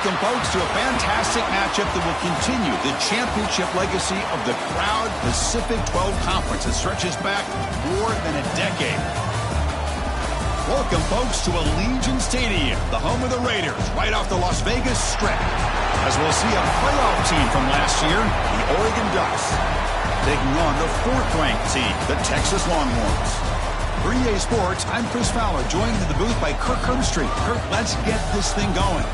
Welcome, folks, to a fantastic matchup that will continue the championship legacy of the proud Pacific 12 Conference that stretches back more than a decade. Welcome, folks, to Allegiant Stadium, the home of the Raiders, right off the Las Vegas Strip, as we'll see a playoff team from last year, the Oregon Ducks, taking on the fourth-ranked team, the Texas Longhorns. For EA Sports, I'm Chris Fowler, joined in the booth by Kirk Herbstreit. Kirk, let's get this thing going.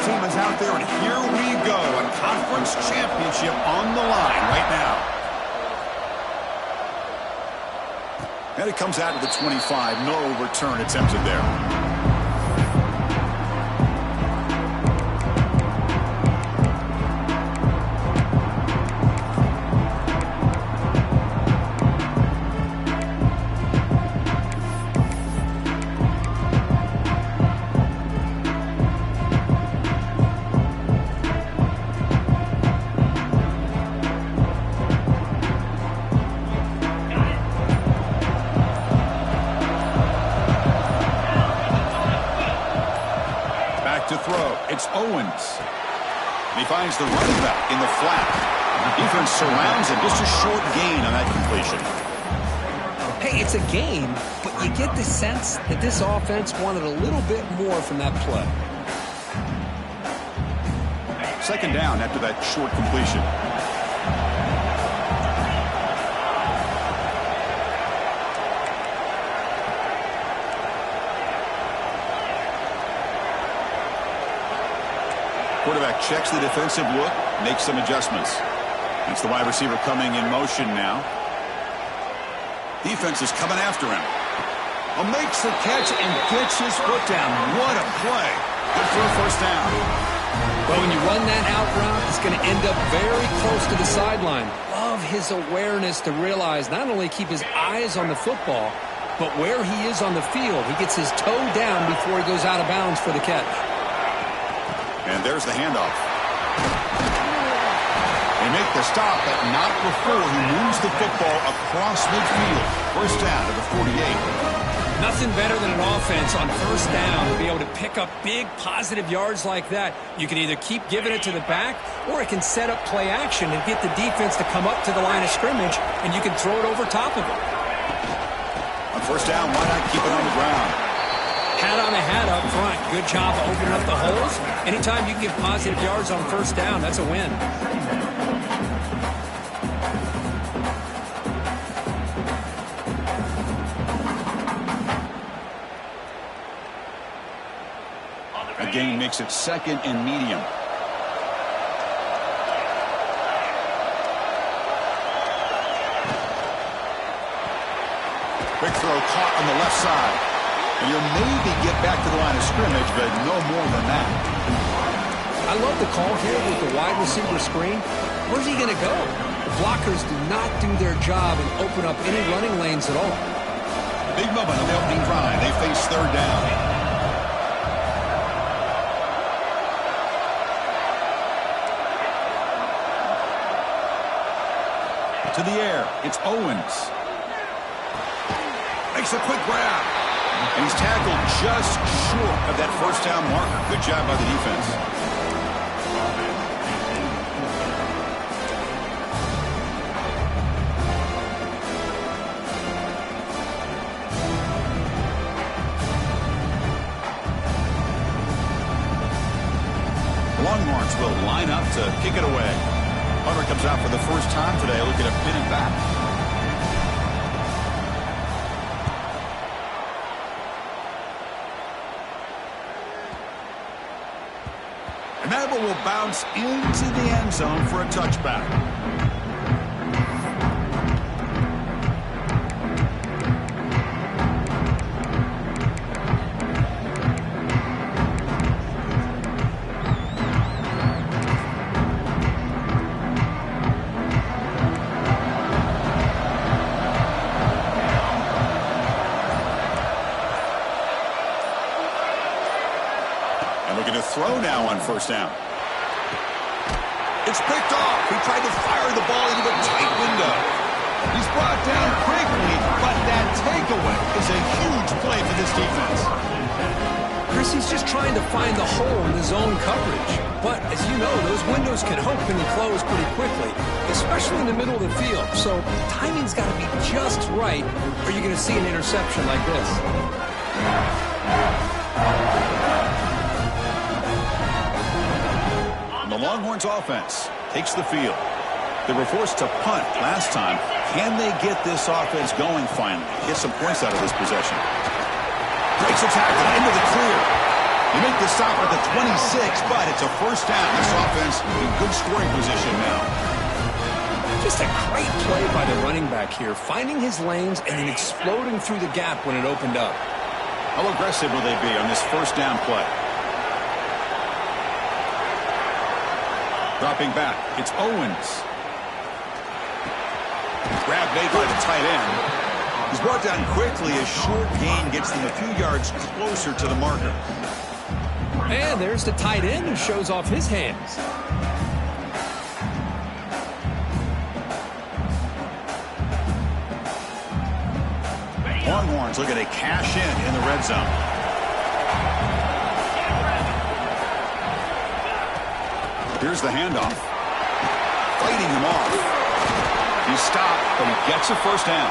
Team is out there, and here we go. A conference championship on the line right now. And it comes out to the 25. No return attempted there. To throw, it's Owens. And he finds the running back in the flat. The defense surrounds him. Just a short gain on that completion. Hey, it's a gain, but you get the sense that this offense wanted a little bit more from that play. Second down after that short completion. Quarterback checks the defensive look, makes some adjustments. It's the wide receiver coming in motion now. Defense is coming after him. Makes the catch and gets his foot down. What a play. Good for a first down. Well, when you run that out route, it's going to end up very close to the sideline. Love his awareness to realize not only keep his eyes on the football, but where he is on the field. He gets his toe down before he goes out of bounds for the catch. And there's the handoff. They make the stop, but not before he moves the football across midfield. First down to the 48. Nothing better than an offense on first down to be able to pick up big positive yards like that. You can either keep giving it to the back, or it can set up play action and get the defense to come up to the line of scrimmage, and you can throw it over top of it. On first down, why not keep it on the ground? Hat on a hat up front. Good job of opening up the holes. Anytime you can get positive yards on first down, that's a win. A gain makes it second and medium. Quick throw caught on the left side. And you'll maybe get back to the line of scrimmage, but no more than that. I love the call here with the wide receiver screen. Where's he going to go? The blockers do not do their job and open up any running lanes at all. Big moment on the opening drive. They face third down. To the air, it's Owens. Makes a quick grab. And he's tackled just short of that first down marker. Good job by the defense. The Longhorns will line up to kick it away. Hunter comes out for the first time today, looking to pin it back. And that one will bounce into the end zone for a touchback. Looking to throw now on first down. It's picked off. He tried to fire the ball into the tight window. He's brought down quickly, but that takeaway is a huge play for this defense. Chris, he's just trying to find the hole in the zone coverage. But, as you know, those windows can open and close pretty quickly, especially in the middle of the field. So timing's got to be just right, or you're going to see an interception like this. The Longhorns offense takes the field. They were forced to punt last time. Can they get this offense going finally? Get some points out of this possession. Breaks a tackle into the clear. You make the stop at the 26, but it's a first down. This offense in good scoring position now. Just a great play by the running back here, finding his lanes and then exploding through the gap when it opened up. How aggressive will they be on this first down play? Dropping back, it's Owens. Grab made by the tight end. He's brought down quickly. A short gain gets them a few yards closer to the marker. And there's the tight end who shows off his hands. Longhorns looking to cash in the red zone. Here's the handoff. Fighting him off. He's stopped, but he gets a first down.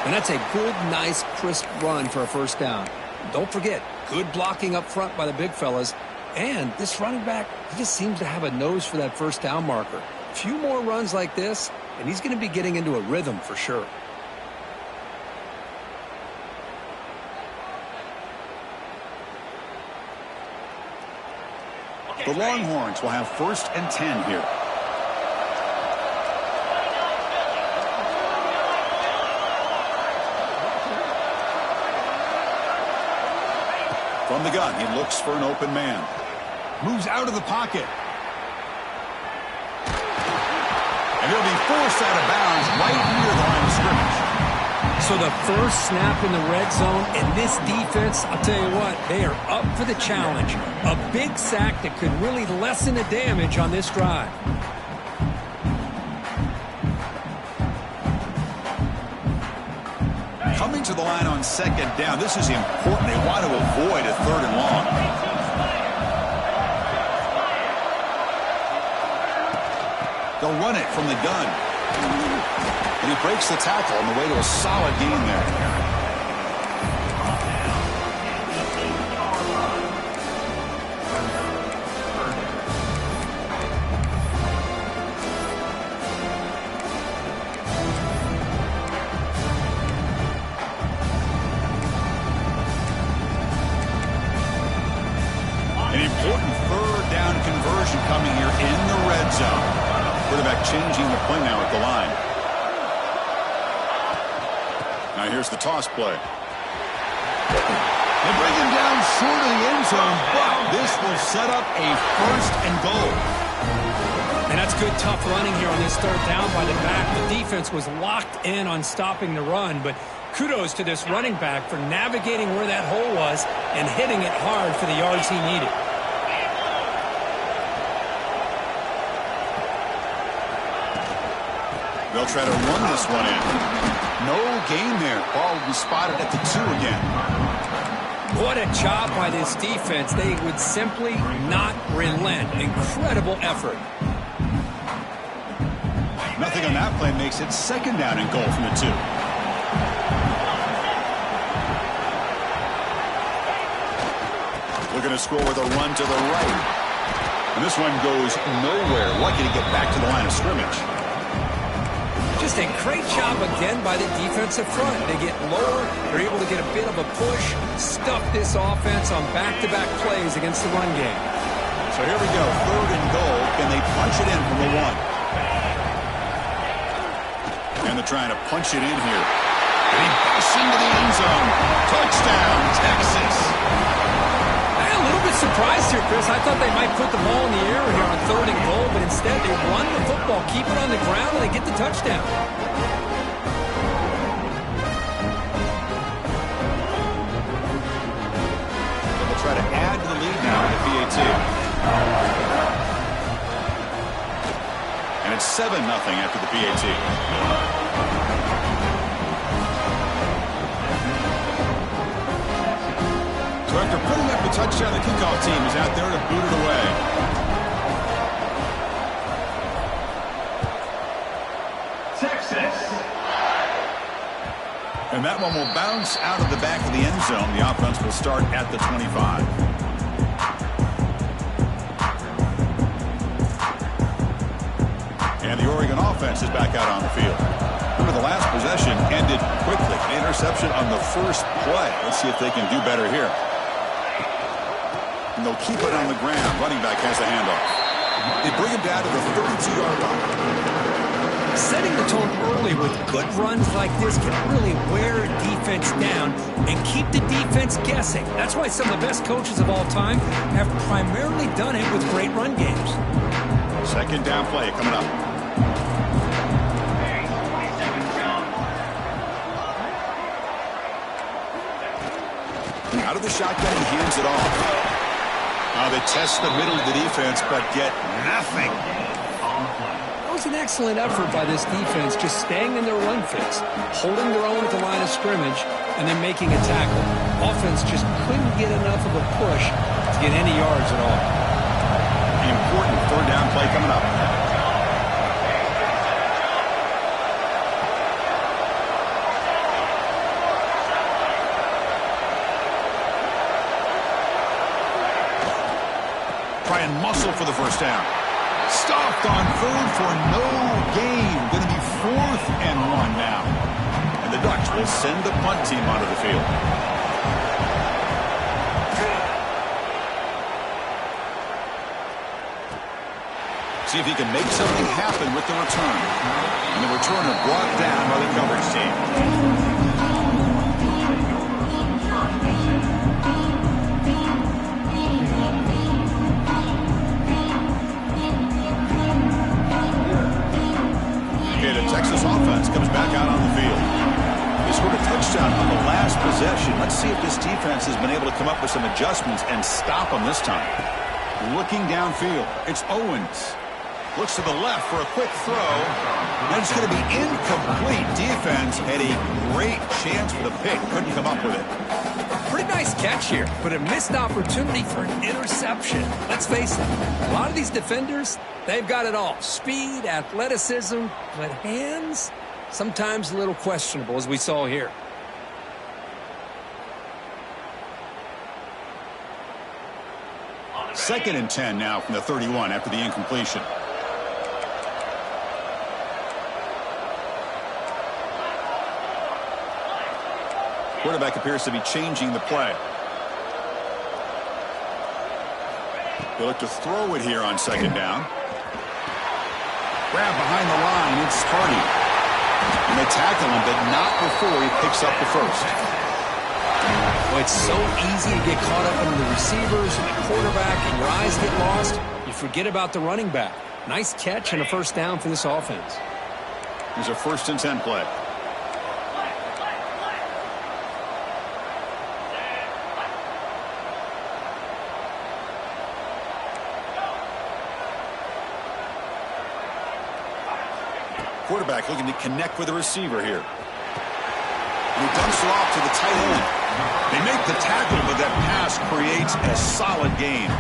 And that's a good, nice, crisp run for a first down. Don't forget, good blocking up front by the big fellas. And this running back, he just seems to have a nose for that first down marker. A few more runs like this, and he's going to be getting into a rhythm for sure. The Longhorns will have 1st and 10 here. From the gun, he looks for an open man. Moves out of the pocket. And he'll be forced out of bounds right near the line of scrimmage. So the first snap in the red zone, and this defense, I'll tell you what, they are up for the challenge. A big sack that could really lessen the damage on this drive. Coming to the line on 2nd down, this is important. They want to avoid a 3rd and long. They'll run it from the gun. And he breaks the tackle on the way to a solid gain there. An important 3rd down conversion coming here in the red zone. Quarterback changing the play now at the line. Now here's the toss play. They bring him down short of the end zone, but this will set up a 1st and goal. And that's good, tough running here on this 3rd down by the back. The defense was locked in on stopping the run, but kudos to this running back for navigating where that hole was and hitting it hard for the yards he needed. They'll try to run this one in. No gain there. Ball will be spotted at the 2 again. What a job by this defense. They would simply not relent. Incredible effort. Nothing on that play makes it 2nd down and goal from the 2. Looking to score with a run to the right. And this one goes nowhere. Lucky to get back to the line of scrimmage. Just a great job again by the defensive front. They get lower. They're able to get a bit of a push, stuff this offense on back-to-back plays against the run game. So here we go, 3rd and goal. Can they punch it in from the 1? And they're trying to punch it in here. And he busts into the end zone. Touchdown, Texas. I'm a little bit surprised here, Chris. I thought they might put the ball in the air here on 3rd and goal, but instead they run the football, keep it on the ground, and they get the touchdown. They'll try to add to the lead now in the PAT. And it's 7-0 after the PAT. So after putting up the touchdown, the kickoff team is out there to boot it away. Texas. And that one will bounce out of the back of the end zone. The offense will start at the 25. And the Oregon offense is back out on the field. Remember, the last possession ended quickly. An interception on the first play. Let's see if they can do better here. And they'll keep it on the ground. Running back has the handoff. They bring him down to the 32-yard line. Setting the tone early with good runs like this can really wear a defense down and keep the defense guessing. That's why some of the best coaches of all time have primarily done it with great run games. Second down play coming up. Out of the shotgun, he hands it off. They test the middle of the defense, but get nothing. That was an excellent effort by this defense, just staying in their run fits, holding their own at the line of scrimmage, and then making a tackle. Offense just couldn't get enough of a push to get any yards at all. The important third down play coming up. Try and muscle for the first down. Stopped on third for no gain. Going to be 4th and 1 now. And the Ducks will send the punt team onto the field. See if he can make something happen with the return. And the returner brought down by the coverage team. Texas offense comes back out on the field. They scored a touchdown on the last possession. Let's see if this defense has been able to come up with some adjustments and stop them this time. Looking downfield, it's Owens. Looks to the left for a quick throw. And it's going to be incomplete. Defense had a great chance for the pick. Couldn't come up with it. Pretty nice catch here, but a missed opportunity for an interception. Let's face it, a lot of these defenders, they've got it all. Speed, athleticism, but hands, sometimes a little questionable, as we saw here. Second and 10 now from the 31 after the incompletion. Quarterback appears to be changing the play. They look to throw it here on second down. Grab behind the line. It's Hardy. And they tackle him, but not before he picks up the first. Well, it's so easy to get caught up in the receivers and the quarterback, and your eyes get lost. You forget about the running back. Nice catch and a first down for this offense. Here's a 1st and 10 play. Quarterback looking to connect with the receiver here. And he dumps it off to the tight end. They make the tackle, but that pass creates a solid gain.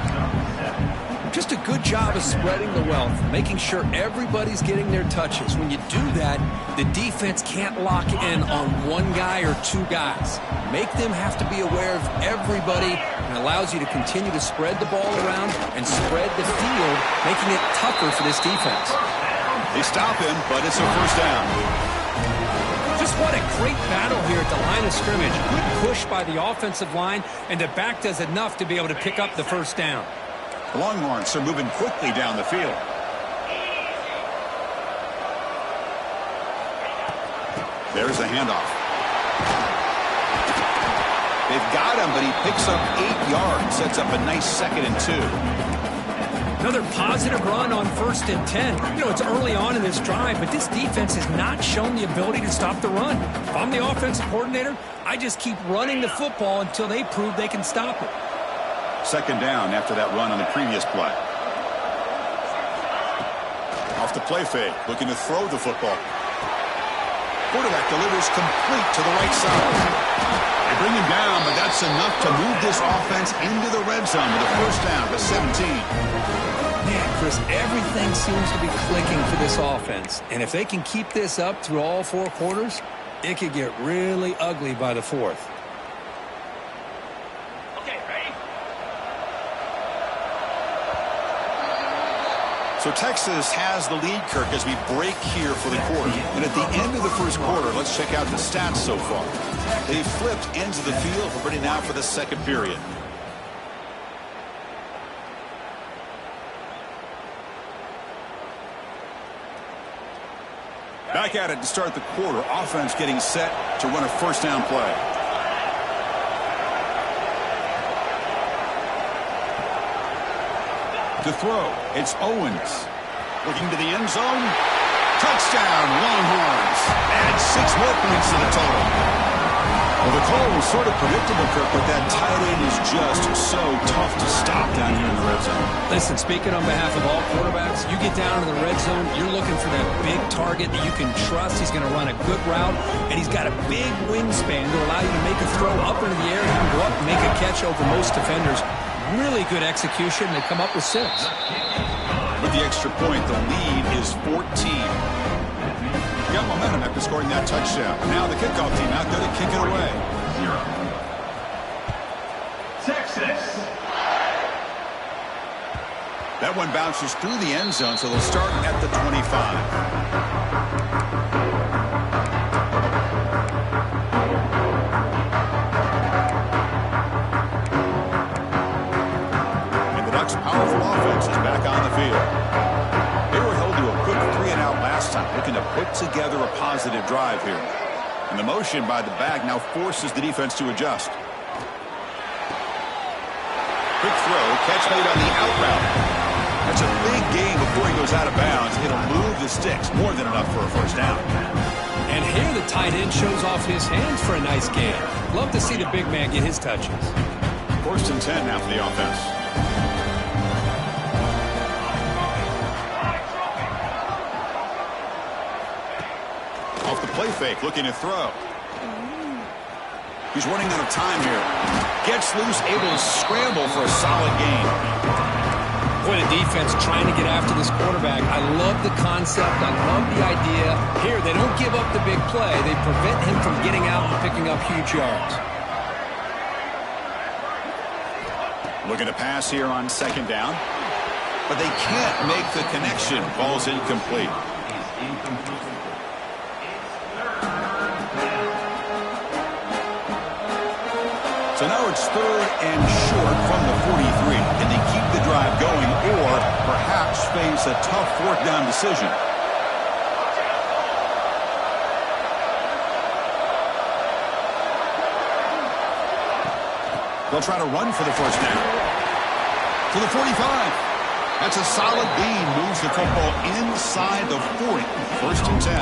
Just a good job of spreading the wealth, making sure everybody's getting their touches. When you do that, the defense can't lock in on one guy or two guys. Make them have to be aware of everybody, and allows you to continue to spread the ball around and spread the field, making it tougher for this defense. They stop him, but it's a first down. Just what a great battle here at the line of scrimmage. Good push by the offensive line, and the back does enough to be able to pick up the first down. The Longhorns are moving quickly down the field. There's the handoff. They've got him, but he picks up 8 yards. Sets up a nice 2nd and 2. Another positive run on 1st and 10. You know, it's early on in this drive, but this defense has not shown the ability to stop the run. If I'm the offensive coordinator, I just keep running the football until they prove they can stop it. Second down after that run on the previous play. Off the play fake, looking to throw the football. Quarterback delivers complete to the right side. They bring him down, but that's enough to move this offense into the red zone with a first down to 17. Man, Chris, everything seems to be clicking for this offense. And if they can keep this up through all four quarters, it could get really ugly by the fourth. So Texas has the lead, Kirk, as we break here for the quarter. And at the end of the first quarter, let's check out the stats so far. They flipped ends of the field. We're ready now for the second period. Back at it to start the quarter. Offense getting set to run a first down play. To throw, it's Owens. Looking to the end zone. Touchdown, Longhorns. Add 6 more points to the total. Well, the call was sort of predictable, Kirk, but that tight end is just so tough to stop down here in the red zone. Listen, speaking on behalf of all quarterbacks, you get down to the red zone, you're looking for that big target that you can trust. He's going to run a good route, and he's got a big wingspan to allow you to make a throw up into the air. He can go up and make a catch over most defenders. Really good execution. They come up with 6. With the extra point, the lead is 14. Got momentum after scoring that touchdown. Now the kickoff team out there to kick it away. Texas. That one bounces through the end zone, so they'll start at the 25. Powerful offense is back on the field. They were held to a quick 3-and-out last time, looking to put together a positive drive here. And the motion by the back now forces the defense to adjust. Quick throw, catch made on the out route. That's a big gain before he goes out of bounds. It'll move the sticks, more than enough for a first down. And here the tight end shows off his hands for a nice gain. Love to see the big man get his touches. First and 10 now for the offense. Off the play fake, looking to throw. He's running out of time here. Gets loose, able to scramble for a solid gain. Boy, the defense trying to get after this quarterback. I love the concept. I love the idea. Here, they don't give up the big play. They prevent him from getting out and picking up huge yards. Looking to pass here on second down. But they can't make the connection. Ball's incomplete. So now it's third and short from the 43. Can they keep the drive going or perhaps face a tough fourth down decision? They'll try to run for the first down. To the 45. That's a solid gain. Moves the football inside the 40. First and 10.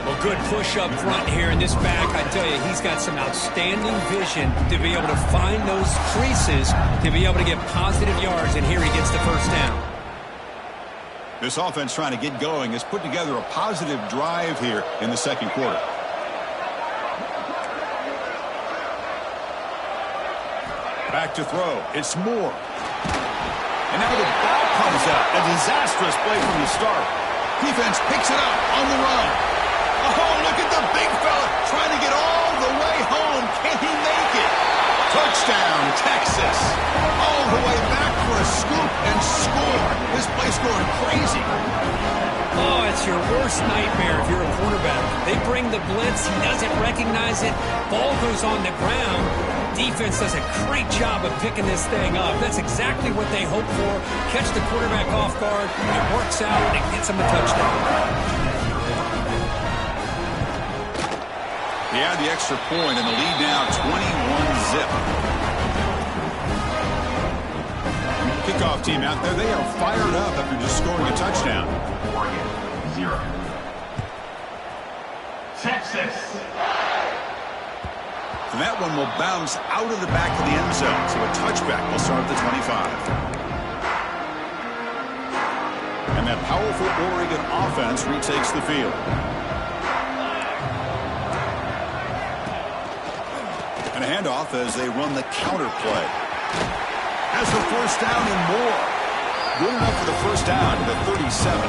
Well, good push up front here in this back. I tell you, he's got some outstanding vision to be able to find those creases, to be able to get positive yards, and here he gets the first down. This offense trying to get going has put together a positive drive here in the second quarter. Back to throw. It's Moore. And now the ball comes out. A disastrous play from the start. Defense picks it up on the run. Oh, look at the big fella trying to get all the way home. Can he make it? Touchdown, Texas. All the way back for a scoop and score. This place going crazy. Oh, it's your worst nightmare if you're a quarterback. They bring the blitz. He doesn't recognize it. Ball goes on the ground. Defense does a great job of picking this thing up. That's exactly what they hope for. Catch the quarterback off guard. It works out, and it gets him a touchdown. They add the extra point, and the lead now 21-zip. Kickoff team out there, they are fired up after just scoring a touchdown. Oregon, 0. Texas. And that one will bounce out of the back of the end zone. So a touchback will start at the 25. And that powerful Oregon offense retakes the field. And a handoff as they run the counter play. Has the first down and more. Good enough for the first down to the 37.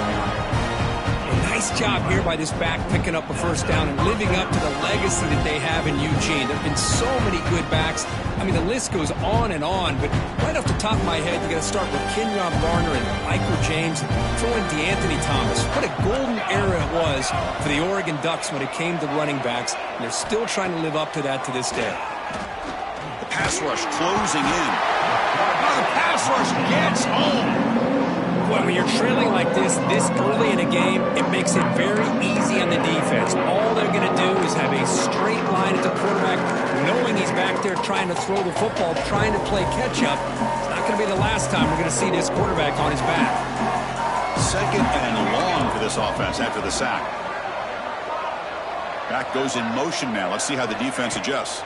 Nice job here by this back picking up a first down and living up to the legacy that they have in Eugene. There have been so many good backs. I mean, the list goes on, but right off the top of my head, you got to start with Kenyon Garner and Michael James, throw in DeAnthony Thomas. What a golden era it was for the Oregon Ducks when it came to running backs, and they're still trying to live up to that to this day. The pass rush closing in. Oh, the pass rush gets home. Boy, when you're trailing like this early in a game, it makes it very easy on the defense. All they're going to do is have a straight line at the quarterback, knowing he's back there trying to throw the football, trying to play catch-up. It's not going to be the last time we're going to see this quarterback on his back. Second and long for this offense after the sack. Back goes in motion now. Let's see how the defense adjusts.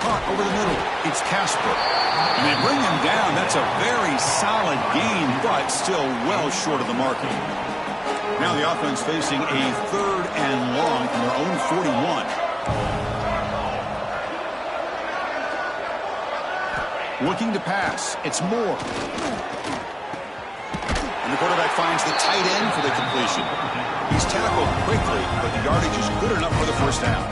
Caught over the middle. It's Casper. And they bring him down. That's a very solid gain, but still well short of the marker. Now the offense facing a third and long from their own 41. Looking to pass. It's Moore. And the quarterback finds the tight end for the completion. He's tackled quickly, but the yardage is good enough for the first down.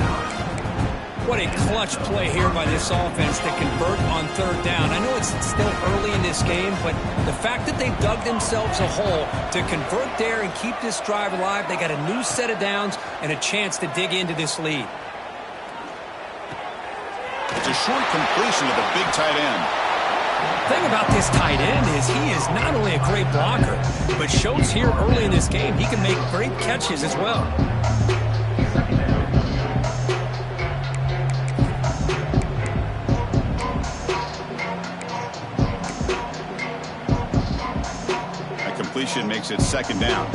What a clutch play here by this offense to convert on third down. I know it's still early in this game, but the fact that they dug themselves a hole to convert there and keep this drive alive, they got a new set of downs and a chance to dig into this lead. It's a short completion to the big tight end. The thing about this tight end is he is not only a great blocker, but shows here early in this game he can make great catches as well. Makes it second down.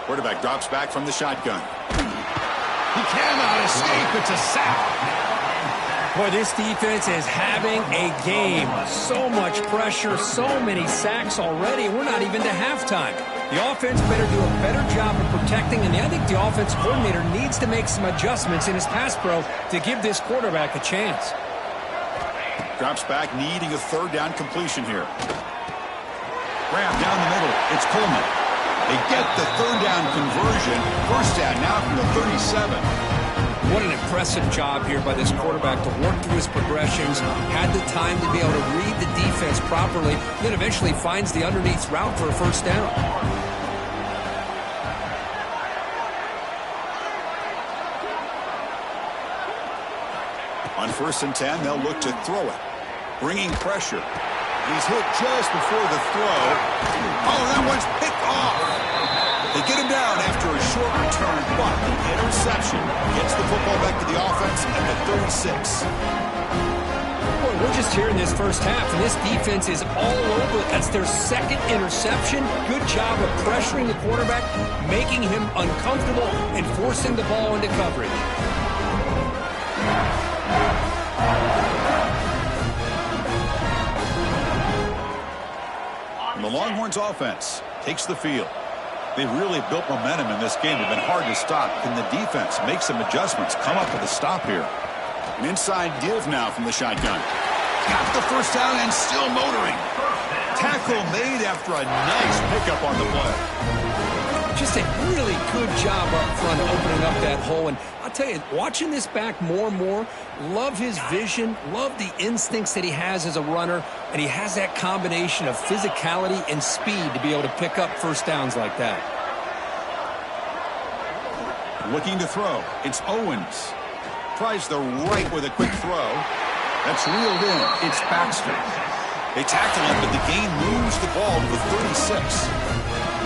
Quarterback drops back from the shotgun. He cannot escape. It's a sack. Boy, this defense is having a game. So much pressure, so many sacks already. We're not even to halftime. The offense better do a better job of protecting, and I think the offense coordinator needs to make some adjustments in his pass pro to give this quarterback a chance. Drops back, needing a third down completion here. Grab down the middle. It's Coleman. They get the third down conversion. First down now from the 37. What an impressive job here by this quarterback to work through his progressions, had the time to be able to read the defense properly, and then eventually finds the underneath route for a first down. On 1st and 10, they'll look to throw it. Bringing pressure. He's hit just before the throw. Oh, that one's picked off. They get him down after a short return, but the interception gets the football back to the offense at the 36. Boy, we're just here in this first half, and this defense is all over. That's their second interception. Good job of pressuring the quarterback, making him uncomfortable, and forcing the ball into coverage. And the Longhorns offense takes the field. They've really built momentum in this game. They've been hard to stop. Can the defense make some adjustments, come up with a stop here? An inside give now from the shotgun. Got the first down and still motoring. Tackle made after a nice pickup on the play. Just a really good job up front opening up that hole. And I'll tell you, watching this back more and more, love his vision, love the instincts that he has as a runner, and he has that combination of physicality and speed to be able to pick up first downs like that. Looking to throw. It's Owens. Tries the right with a quick throw. That's reeled in. It's Baxter. They tackle him, but the gain moves the ball to the 36.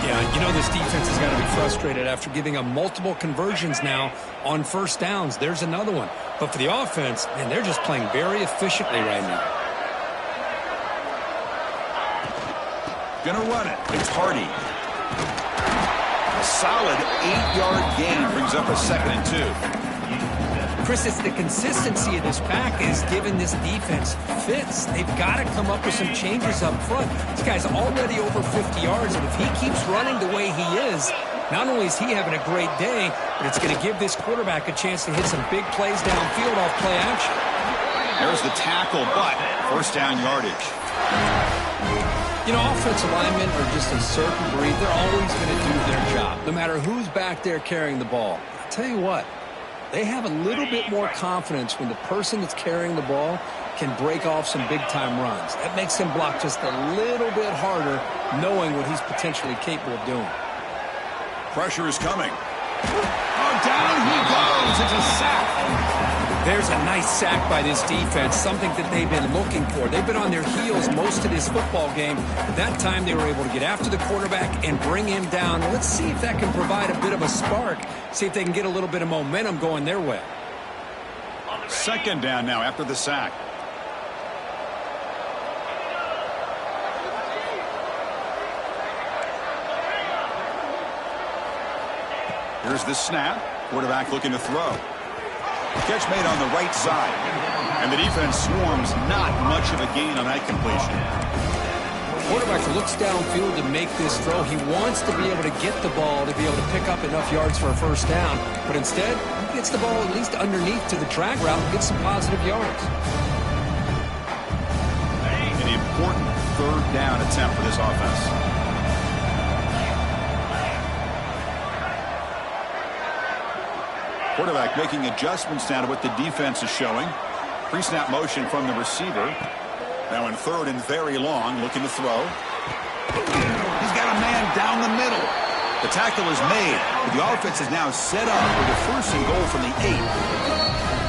Yeah, you know this defense has got to be frustrated after giving up multiple conversions now on first downs. There's another one. But for the offense, man, they're just playing very efficiently right now. Gonna run it. It's Hardy. A solid 8-yard gain brings up a 2nd and 2. Chris, it's the consistency of this package given this defense fits. They've got to come up with some changes up front. This guy's already over 50 yards, and if he keeps running the way he is, not only is he having a great day, but it's going to give this quarterback a chance to hit some big plays downfield off play action. There's the tackle, but first down yardage. You know, offensive linemen are just a certain breed. They're always going to do their job, no matter who's back there carrying the ball. I'll tell you what, they have a little bit more confidence when the person that's carrying the ball can break off some big-time runs. That makes him block just a little bit harder, knowing what he's potentially capable of doing. Pressure is coming. Oh, down he goes. It's a sack. There's a nice sack by this defense, something that they've been looking for. They've been on their heels most of this football game. That time they were able to get after the quarterback and bring him down. Let's see if that can provide a bit of a spark, see if they can get a little bit of momentum going their way. 2nd down now after the sack. Here's the snap. Quarterback looking to throw. Catch made on the right side. And the defense swarms, not much of a gain on that completion. Quarterback looks downfield to make this throw. He wants to be able to get the ball to be able to pick up enough yards for a first down. But instead, he gets the ball at least underneath to the drag route and gets some positive yards. An important 3rd down attempt for this offense. Quarterback making adjustments now to what the defense is showing. Pre-snap motion from the receiver. Now in 3rd and very long, looking to throw. He's got a man down the middle. The tackle is made, but the offense is now set up with a 1st and goal from the 8.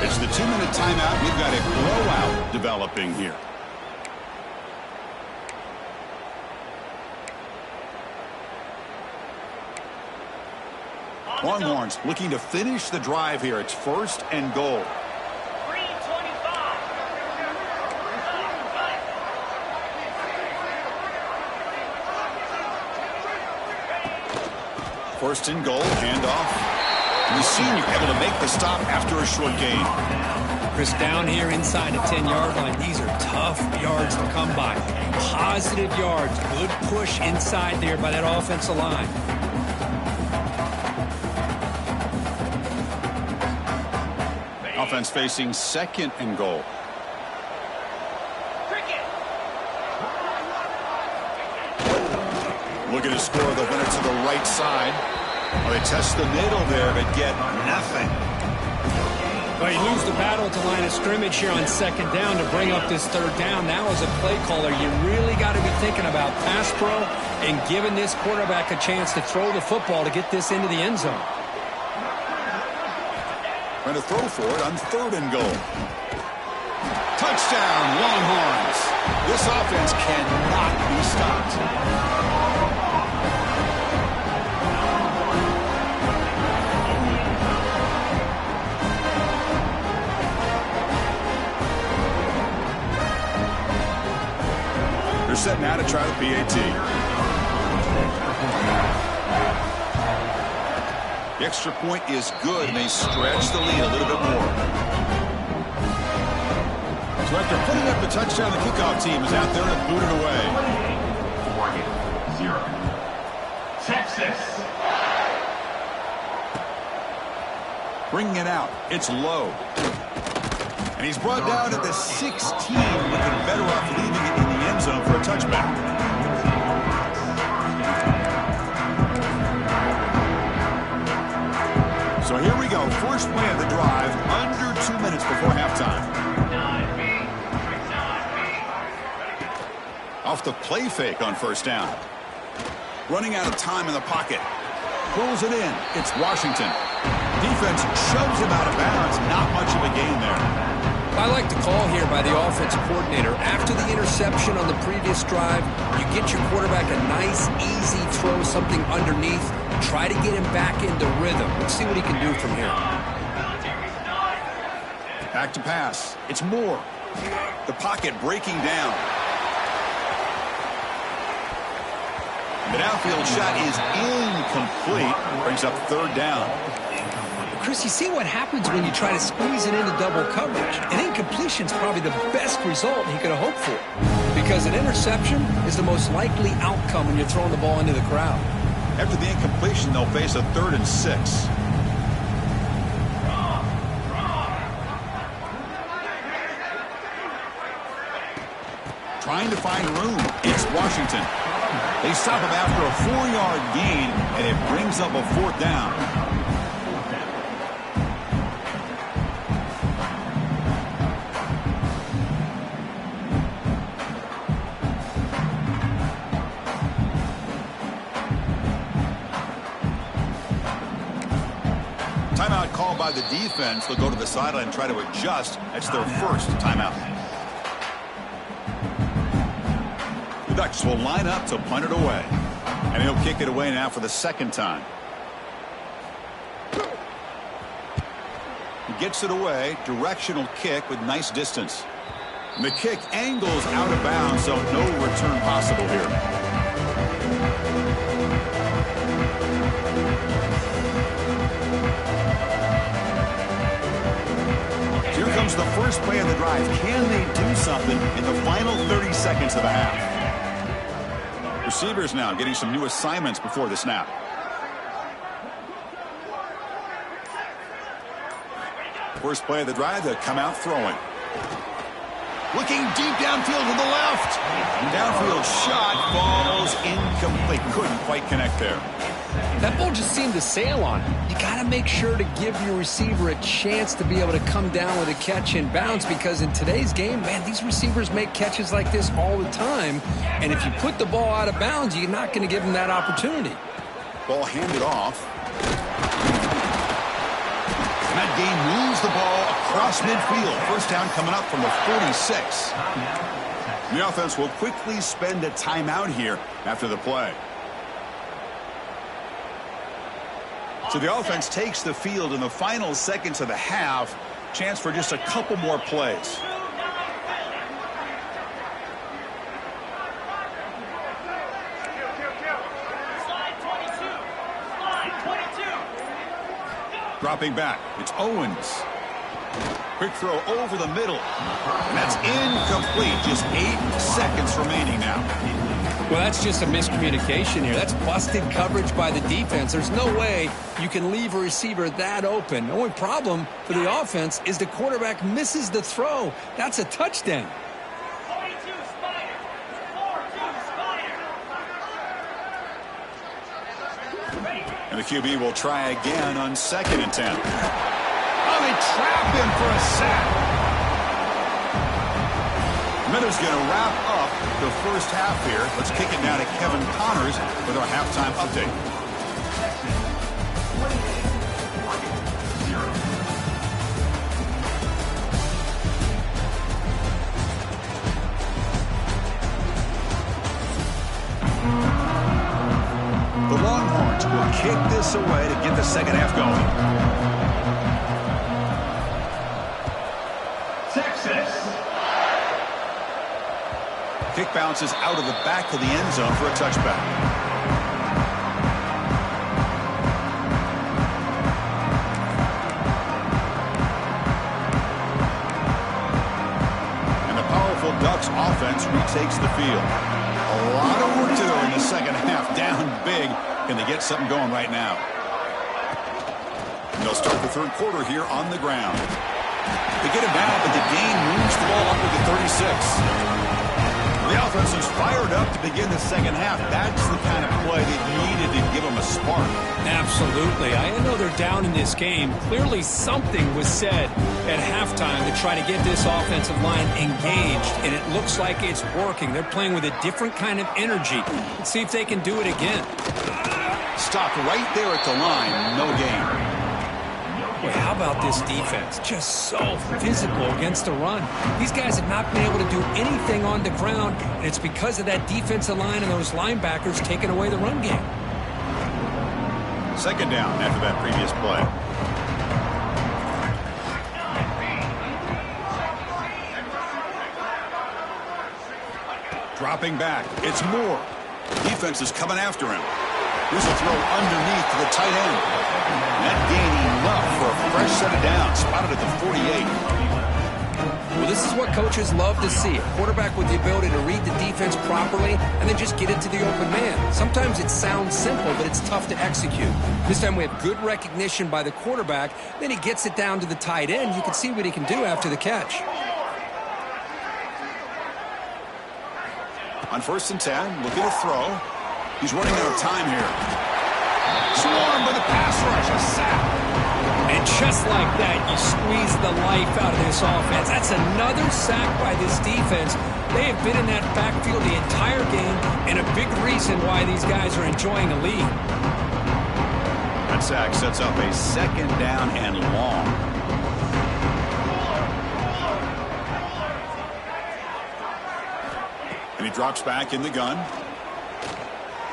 It's the 2-minute timeout. We've got a blowout developing here. Longhorns looking to finish the drive here. It's 1st and goal. 3:25. 1st and goal, handoff. And the senior able to make the stop after a short gain. Chris, down here inside the 10-yard line, these are tough yards to come by. Positive yards, good push inside there by that offensive line. Offense facing 2nd and goal. Looking to score the winner to the right side. Well, they test the middle there, but get nothing. Well, you lose the battle at the line of scrimmage here on 2nd down to bring up this 3rd down. Now as a play caller, you really got to be thinking about pass pro and giving this quarterback a chance to throw the football to get this into the end zone. Trying to throw for it on 3rd and goal. Touchdown, Longhorns. This offense cannot be stopped. They're set now to try the PAT. The extra point is good, and they stretch the lead a little bit more. So after putting up the touchdown, the kickoff team is out there to boot it away. Oregon 0. Texas. Bringing it out. It's low. And he's brought down at the 16, looking better off leaving it in the end zone for a touchback. So here we go. First play of the drive, under 2 minutes before halftime. Off the play fake on 1st down. Running out of time in the pocket. Pulls it in. It's Washington. Defense shoves him out of bounds. Not much of a gain there. I like the call here by the offensive coordinator. After the interception on the previous drive, you get your quarterback a nice, easy throw, something underneath. Try to get him back into rhythm. Let's see what he can do from here. Back to pass. It's Moore. The pocket breaking down. The downfield shot is incomplete. Brings up third down. Chris, you see what happens when you try to squeeze it into double coverage. An incompletion is probably the best result he could have hoped for, because an interception is the most likely outcome when you're throwing the ball into the crowd. After the incompletion, they'll face a 3rd and 6. Trying to find room. It's Washington. They stop him after a 4-yard gain, and it brings up a 4th down. Timeout called by the defense. They'll go to the sideline and try to adjust. That's their first timeout. The Ducks will line up to punt it away. And he'll kick it away now for the 2nd time. He gets it away. Directional kick with nice distance. And the kick angles out of bounds, so no return possible here. Here comes the first play of the drive. Can they do something in the final 30 seconds of the half? Receivers now getting some new assignments before the snap. First play of the drive, they'll come out throwing. Looking deep downfield to the left. Downfield shot falls incomplete. Couldn't quite connect there. That ball just seemed to sail on it. You got to make sure to give your receiver a chance to be able to come down with a catch and bounce, because in today's game, man, these receivers make catches like this all the time. And if you put the ball out of bounds, you're not going to give them that opportunity. Ball handed off. And that game moves the ball across midfield. First down coming up from the 46. The offense will quickly spend a timeout here after the play. So the offense takes the field in the final seconds of the half. Chance for just a couple more plays. Dropping back, it's Owens. Quick throw over the middle. And that's incomplete. Just 8 seconds remaining now. Well, that's just a miscommunication here. That's busted coverage by the defense. There's no way you can leave a receiver that open. The only problem for the offense is the quarterback misses the throw. That's a touchdown. 42 Spider. 4-2 Spider. And the QB will try again on 2nd and 10. Oh, they trap him for a sack. Miller's going to wrap up the first half here. Let's kick it down to Kevin Connors with our halftime update. The Longhorns will kick this away to get the second half going. Texas. Kick bounces out of the back of the end zone for a touchback. And the powerful Ducks offense retakes the field. A lot of work to do in the second half. Down big. Can they get something going right now? And they'll start the third quarter here on the ground. They get him down, but the gain moves the ball up with the 36. The offense is fired up to begin the second half. That's the kind of play that needed to give them a spark. Absolutely. I know they're down in this game. Clearly something was said at halftime to try to get this offensive line engaged, and it looks like it's working. They're playing with a different kind of energy. Let's see if they can do it again. Stopped right there at the line. No gain. Boy, how about this defense? Just so physical against the run. These guys have not been able to do anything on the ground, and it's because of that defensive line and those linebackers taking away the run game. Second down after that previous play. Dropping back. It's Moore. Defense is coming after him. Here's a throw underneath to the tight end. That gain enough for a fresh set of downs. Spotted at the 48. Well, this is what coaches love to see. A quarterback with the ability to read the defense properly and then just get it to the open man. Sometimes it sounds simple, but it's tough to execute. This time we have good recognition by the quarterback. Then he gets it down to the tight end. You can see what he can do after the catch. On 1st and 10, looking to throw. He's running out of time here. Swarmed by the pass rush, a sack. And just like that, you squeeze the life out of this offense. That's another sack by this defense. They have been in that backfield the entire game, and a big reason why these guys are enjoying a lead. That sack sets up a 2nd down and long. And he drops back in the gun.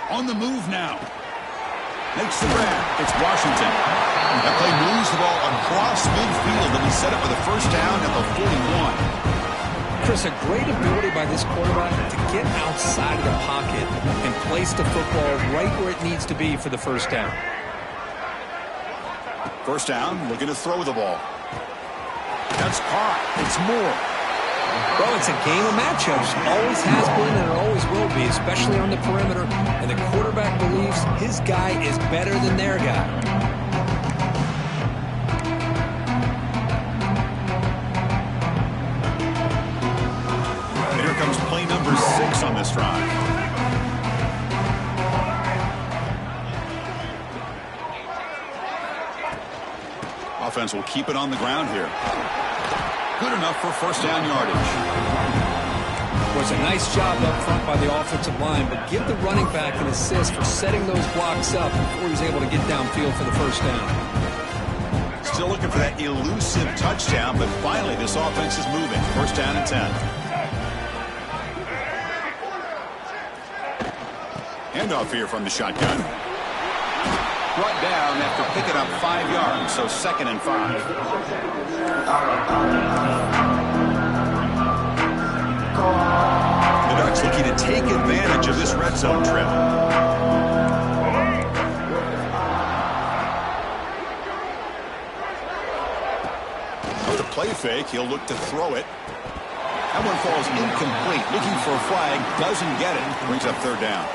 On the move now. Makes the grab. It's Washington. That play moves the ball across midfield, and he set up for the 1st down at the 41. Chris, a great ability by this quarterback to get outside of the pocket and place the football right where it needs to be for the 1st down. 1st down, looking to throw the ball. That's caught. It's Moore. Well, it's a game of matchups. Always has been and it always will be, especially on the perimeter. And the quarterback believes his guy is better than their guy. And here comes play number 6 on this drive. Offense will keep it on the ground here. Good enough for 1st down yardage. Was a nice job up front by the offensive line, but give the running back an assist for setting those blocks up before he was able to get downfield for the 1st down. Still looking for that elusive touchdown, but finally this offense is moving. 1st down and 10. Handoff here from the shotgun. Brought down after picking up 5 yards, so 2nd and 5. The Ducks looking to take advantage of this red zone trip. With a play fake, he'll look to throw it. That one falls incomplete. Looking for a flag, doesn't get it. Brings up 3rd down.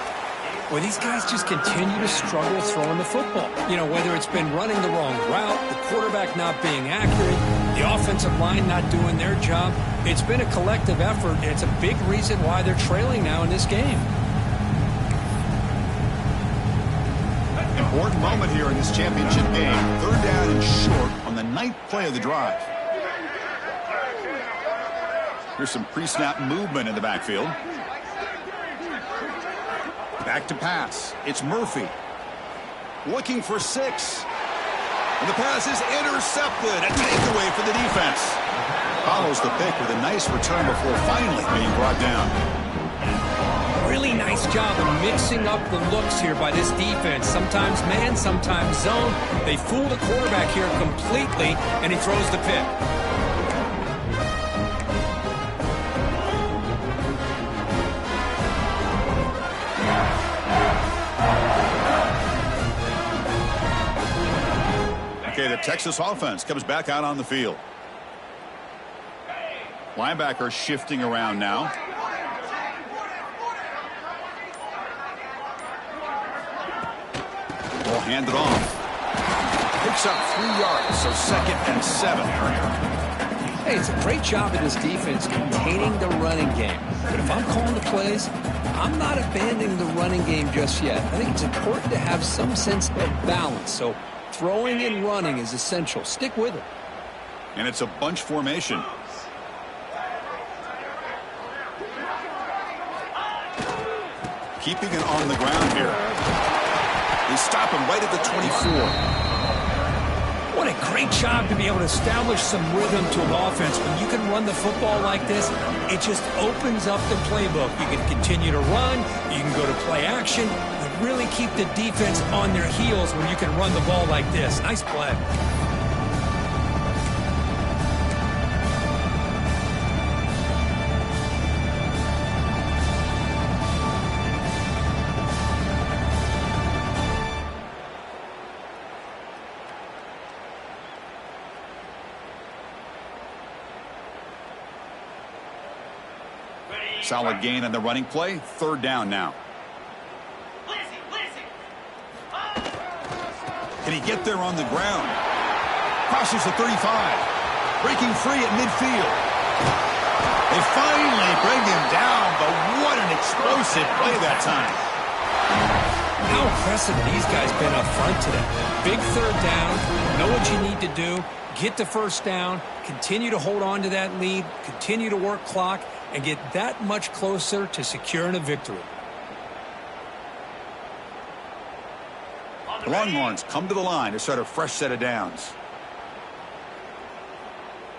Well, these guys just continue to struggle throwing the football. You know, whether it's been running the wrong route, the quarterback not being accurate, the offensive line not doing their job. It's been a collective effort, and it's a big reason why they're trailing now in this game. Important moment here in this championship game. 3rd down and short on the 9th play of the drive. Here's some pre-snap movement in the backfield. Back to pass. It's Murphy. Looking for 6. And the pass is intercepted. A takeaway for the defense. Follows the pick with a nice return before finally being brought down. Really nice job of mixing up the looks here by this defense. Sometimes man, sometimes zone. They fool the quarterback here completely, and he throws the pick. Okay, the Texas offense comes back out on the field. Linebacker shifting around now. Ball handed off. Picks up 3 yards, so 2nd and 7. Hey, it's a great job of this defense containing the running game. But if I'm calling the plays, I'm not abandoning the running game just yet. I think it's important to have some sense of balance. So throwing and running is essential. Stick with it. And it's a bunch formation. Keeping it on the ground here. They stop him right at the 24. What a great job to be able to establish some rhythm to an offense. When you can run the football like this, it just opens up the playbook. You can continue to run. You can go to play action. You really keep the defense on their heels when you can run the ball like this. Nice play. Solid gain on the running play. Third down now. Can he get there on the ground? Crosses the 35. Breaking free at midfield. They finally bring him down, but what an explosive play that time. How impressive these guys been up front today. Big third down. Know what you need to do. Get the first down. Continue to hold on to that lead. Continue to work clock. And get that much closer to securing a victory. The Longhorns come to the line to start a fresh set of downs.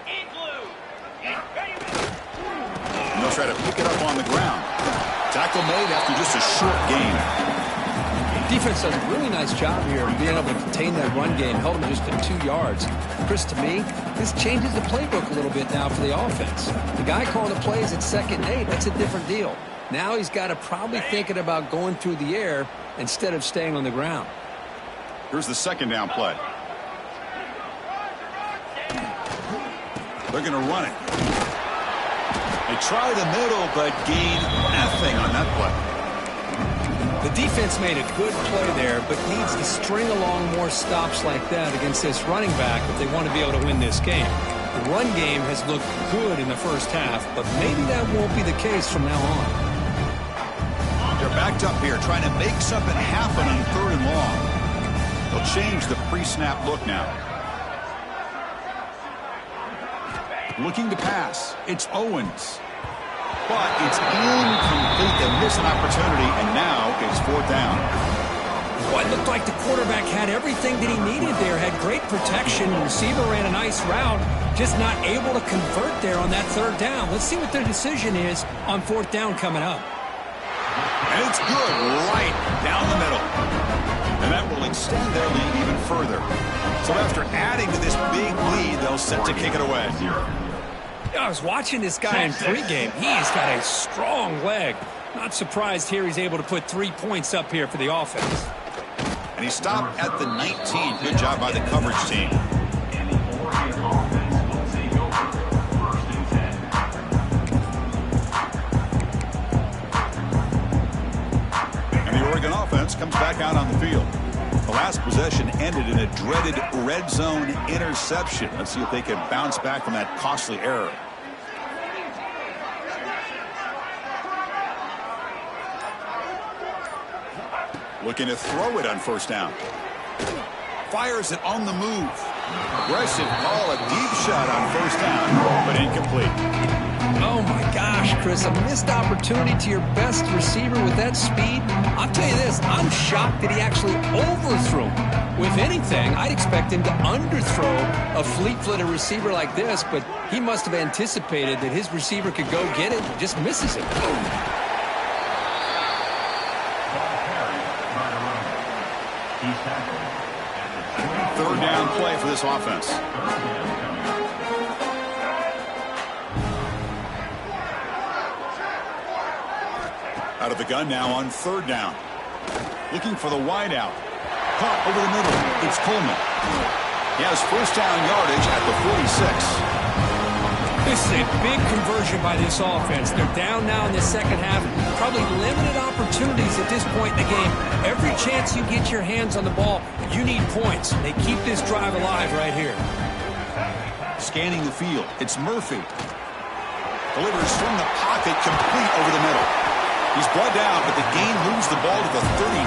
And they'll try to pick it up on the ground. Tackle made after just a short gain. Defense does a really nice job here of being able to contain that run game, held them just to 2 yards. Chris, to me, this changes the playbook a little bit now for the offense. The guy calling the plays at 2nd and 8, that's a different deal. Now he's got to probably thinking about going through the air instead of staying on the ground. Here's the second down play. They're going to run it. They try the middle, but gain nothing on that play. The defense made a good play there, but needs to string along more stops like that against this running back if they want to be able to win this game. The run game has looked good in the first half, but maybe that won't be the case from now on. They're backed up here, trying to make something happen on 3rd and long. They'll change the pre-snap look now. Looking to pass. It's Owens. But it's incomplete. They miss an opportunity, and now it's 4th down. Well, it looked like the quarterback had everything that he needed there. Had great protection. The receiver ran a nice route. Just not able to convert there on that 3rd down. Let's see what their decision is on 4th down coming up. And it's good right down the middle. And that will extend their lead even further. So after adding to this big lead, they'll set to kick it away. I was watching this guy in pregame. He's got a strong leg. Not surprised here he's able to put 3 points up here for the offense. And he stopped at the 19. Good job by the coverage team. And the Oregon offense comes back out on the field. The last possession ended in a dreaded red zone interception. Let's see if they can bounce back from that costly error. Looking to throw it on 1st down. Fires it on the move. Aggressive call, a deep shot on 1st down, but incomplete. Oh my gosh, Chris, a missed opportunity to your best receiver with that speed. I'll tell you this, I'm shocked that he actually overthrew him. With anything, I'd expect him to underthrow a fleet-footed receiver like this, but he must have anticipated that his receiver could go get it and just misses it. Third down play for this offense. Out of the gun now on 3rd down. Looking for the wideout. Caught over the middle. It's Coleman. He has 1st down yardage at the 46. This is a big conversion by this offense. They're down now in the 2nd half. Probably limited opportunities at this point in the game. Every chance you get your hands on the ball, you need points. They keep this drive alive right here. Scanning the field. It's Murphy. Delivers from the pocket, complete over the middle. He's brought down, but the gain moves the ball to the 39.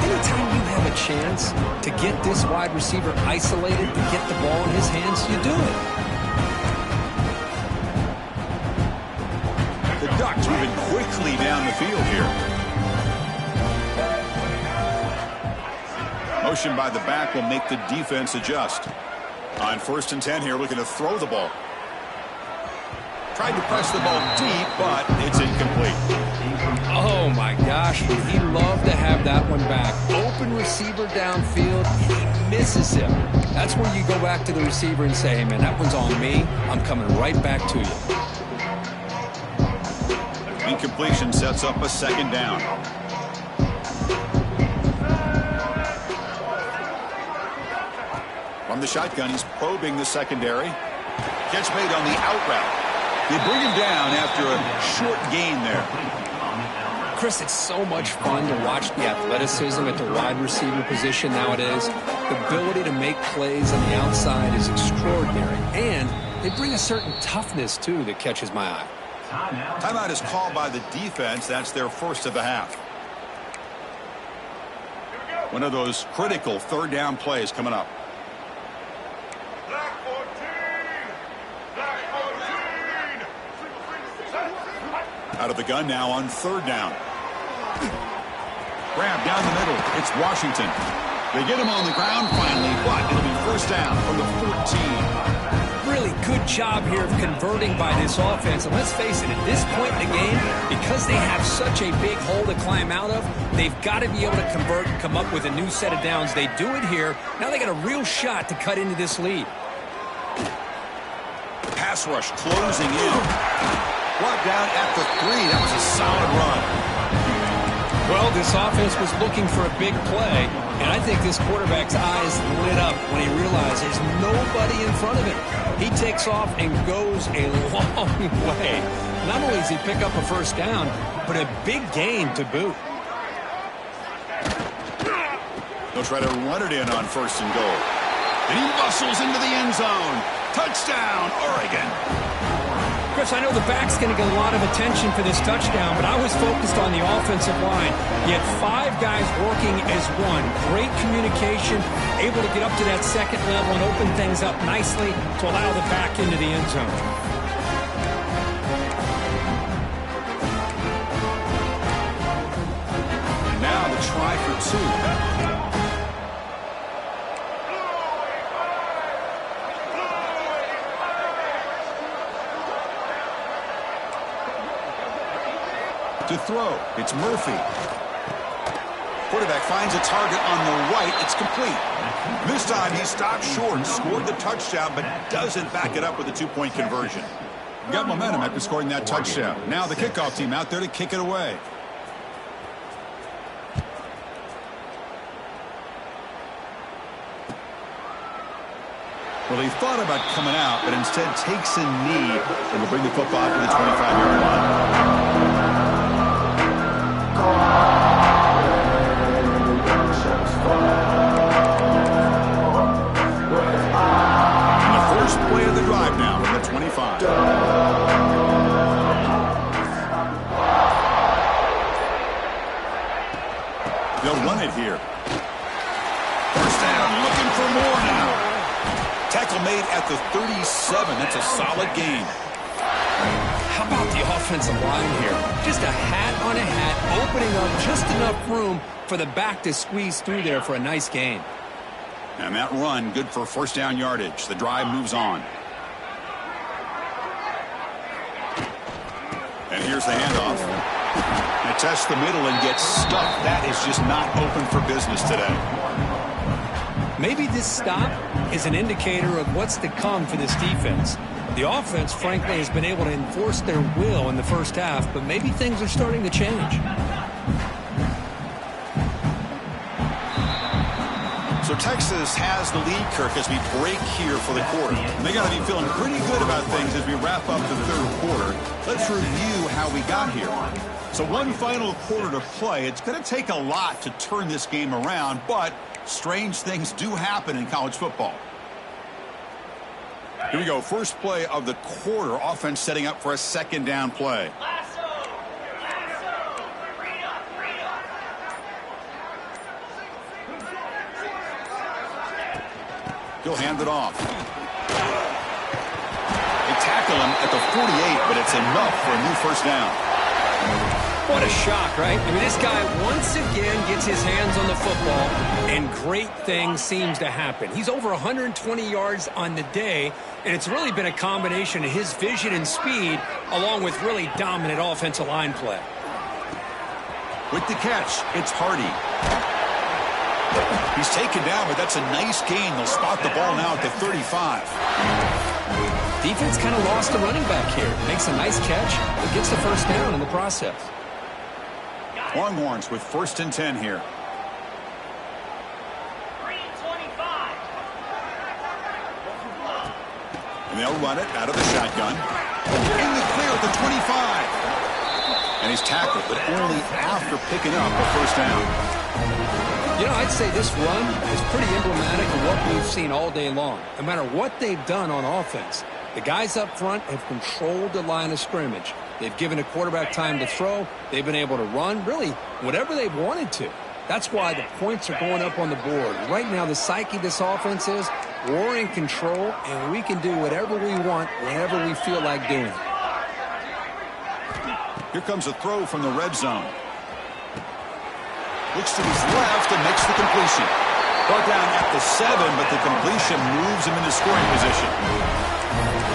Anytime you have a chance to get this wide receiver isolated, to get the ball in his hands, you do it. The Ducks moving quickly down the field here. Motion by the back will make the defense adjust. On 1st and 10 here, looking to throw the ball. Tried to press the ball deep, but it's incomplete. Oh, my gosh. Would he love to have that one back. Open receiver downfield, and he misses him. That's where you go back to the receiver and say, hey, man, that one's on me. I'm coming right back to you. Incompletion sets up a 2nd down. From the shotgun, he's probing the secondary. Catch made on the out route. They bring him down after a short gain there. Chris, it's so much fun to watch the athleticism at the wide receiver position nowadays. The ability to make plays on the outside is extraordinary. And they bring a certain toughness, too, that catches my eye. Timeout is called by the defense. That's their first of the half. One of those critical third down plays coming up. Out of the gun now on third down. Grab down the middle. It's Washington. They get him on the ground finally, but it'll be first down from the 14. Really good job here of converting by this offense. And let's face it, at this point in the game, because they have such a big hole to climb out of, they've got to be able to convert and come up with a new set of downs. They do it here. Now they got a real shot to cut into this lead. Pass rush closing in. Brought down at the 3. That was a solid run. Well, this offense was looking for a big play, and I think this quarterback's eyes lit up when he realized there's nobody in front of him. He takes off and goes a long way. Not only does he pick up a first down, but a big gain to boot. They'll try to run it in on first and goal. And he muscles into the end zone. Touchdown, Oregon. Chris, I know the back's going to get a lot of attention for this touchdown, but I was focused on the offensive line. You had 5 guys working as one. Great communication, able to get up to that second level and open things up nicely to allow the back into the end zone. And now the try for 2. To throw, it's Murphy. Quarterback finds a target on the right. It's complete. This time he stopped short, scored the touchdown, but doesn't back it up with a 2-point conversion. Got momentum after scoring that touchdown. Now the kickoff team out there to kick it away. Well, he thought about coming out, but instead takes a knee and will bring the football to the 25-yard line. And the first play of the drive now from the 25. They'll run it here. First down, looking for more now. Tackle made at the 37. That's a solid gain. How about the offensive line here? Just a hat on a hat, opening up just enough room for the back to squeeze through there for a nice gain. And that run, good for first down yardage. The drive moves on. And here's the handoff. They test the middle and get stuck. That is just not open for business today. Maybe this stop is an indicator of what's to come for this defense. The offense, frankly, has been able to enforce their will in the first half, but maybe things are starting to change. So Texas has the lead, Kirk, as we break here for the quarter. And they got to be feeling pretty good about things as we wrap up the third quarter. Let's review how we got here. So one final quarter to play. It's going to take a lot to turn this game around, but strange things do happen in college football. Here we go. First play of the quarter. Offense setting up for a second down play. He'll hand it off. They tackle him at the 48, but it's enough for a new first down. What a shock, right? I mean, this guy once again gets his hands on the football, and great things seems to happen. He's over 120 yards on the day, and it's really been a combination of his vision and speed, along with really dominant offensive line play. With the catch, it's Hardy. He's taken down, but that's a nice gain. They'll spot the ball now at the 35. Defense kind of lost the running back here. Makes a nice catch, but gets the first down in the process. Longhorns with first and 10 here. And they'll run it out of the shotgun. In the clear at the 25. And he's tackled, but only after picking up a first down. You know, I'd say this run is pretty emblematic of what we've seen all day long. No matter what they've done on offense, the guys up front have controlled the line of scrimmage. They've given a quarterback time to throw. They've been able to run, really, whatever they've wanted to. That's why the points are going up on the board. Right now, the psyche of this offense is we're in control, and we can do whatever we want whenever we feel like doing it. Here comes a throw from the red zone. Looks to his left and makes the completion. Brought down at the 7, but the completion moves him into scoring position.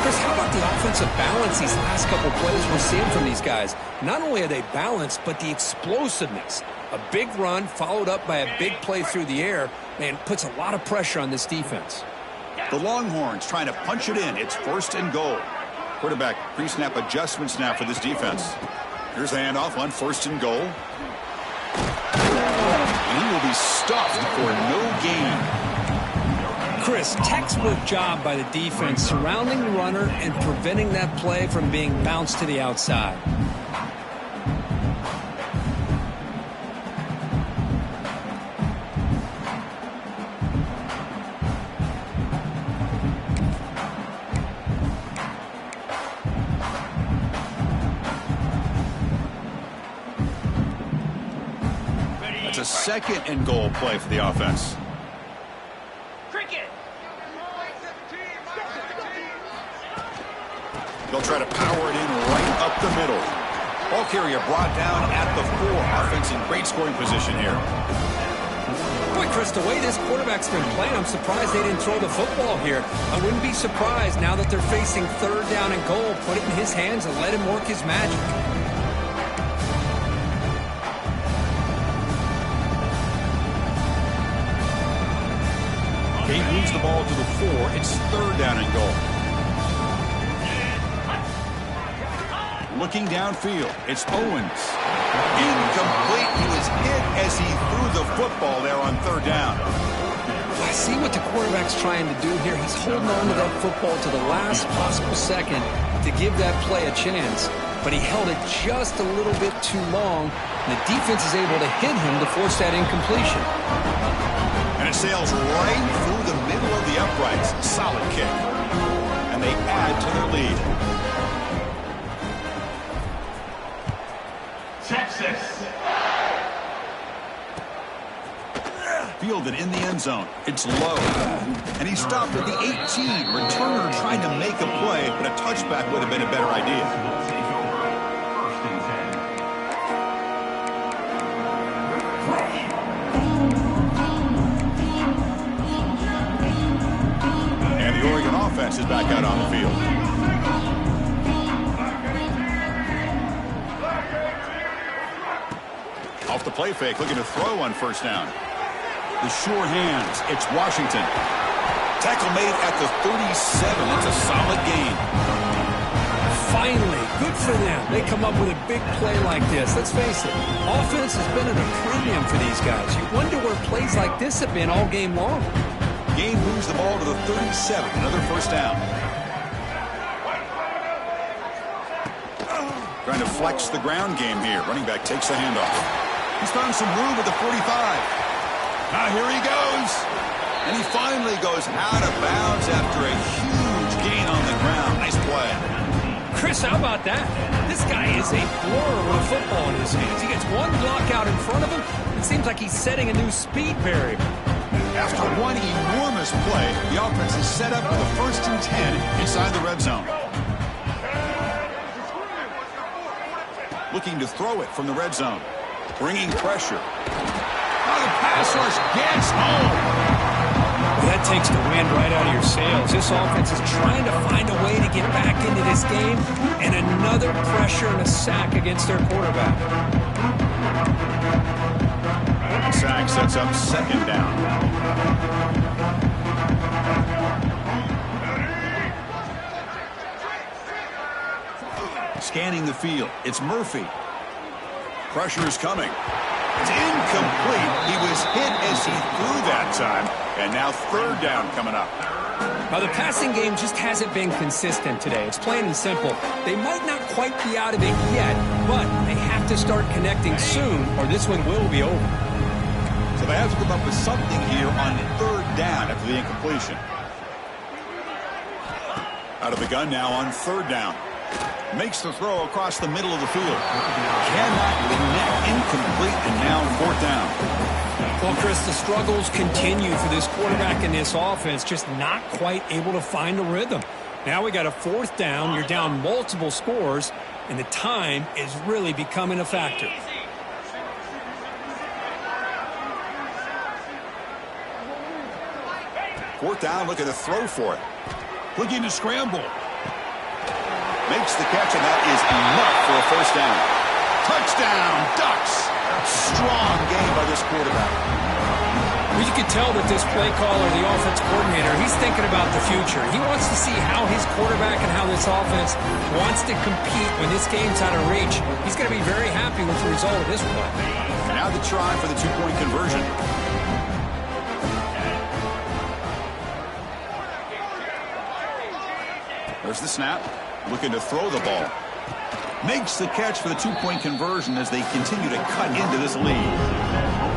Chris, how about the offensive balance these last couple plays we're seeing from these guys? Not only are they balanced, but the explosiveness. A big run followed up by a big play through the air, man, puts a lot of pressure on this defense. The Longhorns trying to punch it in. It's first and goal. Quarterback pre-snap adjustments now for this defense. Here's the handoff on first and goal. And he will be stuffed for no gain. Chris, textbook job by the defense surrounding the runner and preventing that play from being bounced to the outside. It's a second and goal play for the offense. Cricket. They'll try to power it in right up the middle. Ball carrier brought down at the 4. Offense in great scoring position here. Boy, Chris, the way this quarterback's been playing, I'm surprised they didn't throw the football here. I wouldn't be surprised now that they're facing third down and goal. Put it in his hands and let him work his magic. He moves the ball to the 4. It's third down and goal. Looking downfield, it's Owens. Incomplete. He was hit as he threw the football there on third down. I see what the quarterback's trying to do here. He's holding on to that football to the last possible second to give that play a chance. But he held it just a little bit too long. And the defense is able to hit him to force that incompletion. And it sails right through the middle of the uprights. Solid kick. And they add to their lead. Texas. Fielded in the end zone. It's low. And he stopped at the 18. Returner trying to make a play, but a touchback would have been a better idea. And the Oregon offense is back out on the field. Off the play fake, looking to throw on first down. The sure hands, it's Washington. Tackle made at the 37. That's a solid gain. Finally, good for them. They come up with a big play like this. Let's face it, offense has been at a premium for these guys. You wonder where plays like this have been all game long. Gain moves the ball to the 37. Another first down. Trying to flex the ground game here. Running back takes the handoff. He's found some room at the 45. Now here he goes. And he finally goes out of bounds after a huge gain on the ground. Nice play. Chris, how about that? This guy is a blur with a football in his hands. He gets one block out in front of him. It seems like he's setting a new speed barrier. After one enormous play, the offense is set up for the 1st and 10 inside the red zone. Looking to throw it from the red zone. Bringing pressure. Now the pass rush gets home. That takes the wind right out of your sails. This offense is trying to find a way to get back into this game, and another pressure and a sack against their quarterback. Sack sets up second down. Scanning the field, it's Murphy. Pressure is coming. It's incomplete. He was hit as he threw that time. And now third down coming up. Now, the passing game just hasn't been consistent today. It's plain and simple. They might not quite be out of it yet, but they have to start connecting soon, or this one will be over. So they have to come up with something here on third down after the incompletion. Out of the gun now on third down. Makes the throw across the middle of the field. Cannot connect, incomplete, and now fourth down. Well, Chris, the struggles continue for this quarterback in this offense, just not quite able to find a rhythm. Now we got a fourth down, you're down multiple scores, and the time is really becoming a factor. Fourth down, looking to throw for it. Looking to scramble. Makes the catch, and that is enough for a first down. Touchdown, Ducks! Strong game by this quarterback. Well, you can tell that this play caller, the offense coordinator, he's thinking about the future. He wants to see how his quarterback and how this offense wants to compete when this game's out of reach. He's going to be very happy with the result of this play. Now the try for the two-point conversion. There's the snap. Looking to throw the ball. Makes the catch for the two-point conversion as they continue to cut into this lead.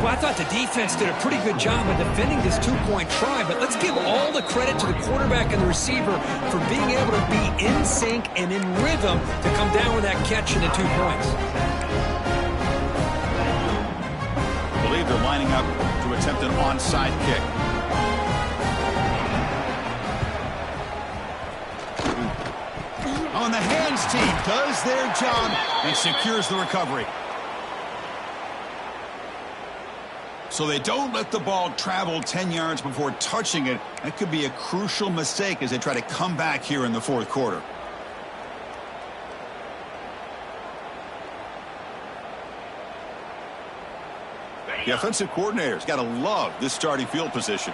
Well, I thought the defense did a pretty good job of defending this two-point try, but let's give all the credit to the quarterback and the receiver for being able to be in sync and in rhythm to come down with that catch and the 2 points. I believe they're lining up to attempt an onside kick. On the hands team does their job and secures the recovery. So they don't let the ball travel 10 yards before touching it. That could be a crucial mistake as they try to come back here in the fourth quarter. The offensive coordinator's got to love this starting field position.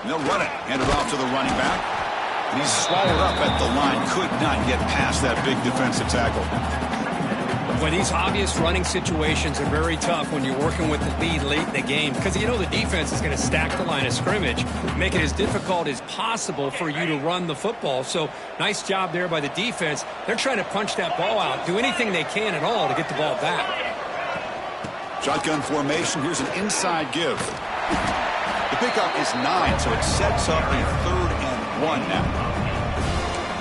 And they'll run it. Hand it off to the running back. And he's swallowed up at the line. Could not get past that big defensive tackle. Well, these obvious running situations are very tough when you're working with the lead late in the game because you know the defense is going to stack the line of scrimmage, make it as difficult as possible for you to run the football. So nice job there by the defense. They're trying to punch that ball out, do anything they can at all to get the ball back. Shotgun formation. Here's an inside give. The pickup is 9, so it sets up a 3rd and 1 now.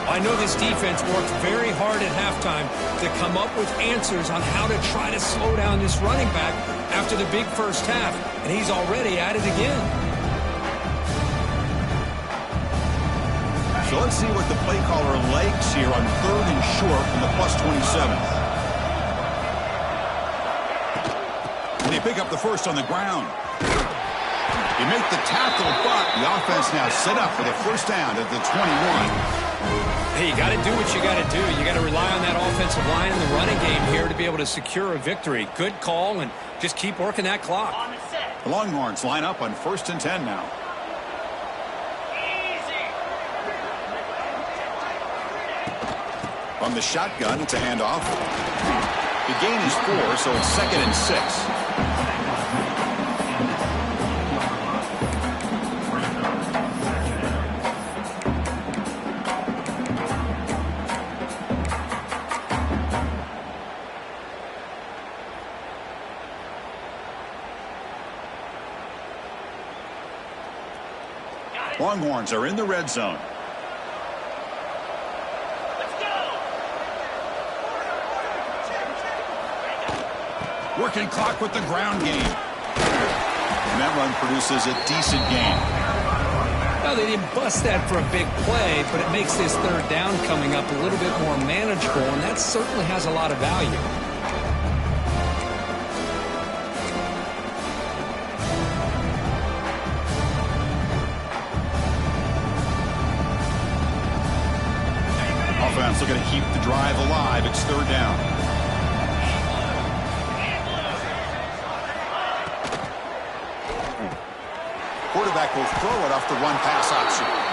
I know this defense worked very hard at halftime to come up with answers on how to try to slow down this running back after the big first half, and he's already at it again. So let's see what the play caller likes here on 3rd and short from the +27. And they pick up the first on the ground. You make the tackle, but the offense now set up for the first down at the 21. Hey, you got to do what you got to do. You got to rely on that offensive line in the running game here to be able to secure a victory. Good call, and just keep working that clock. The Longhorns line up on 1st and 10 now. From the shotgun, it's a handoff. The gain is 4, so it's 2nd and 6. Longhorns are in the red zone. Let's go. Working clock with the ground game. And that run produces a decent gain. Well, they didn't bust that for a big play, but it makes this 3rd down coming up a little bit more manageable, and that certainly has a lot of value. Offense looking to keep the drive alive. It's 3rd down. Quarterback will throw it off the run pass option.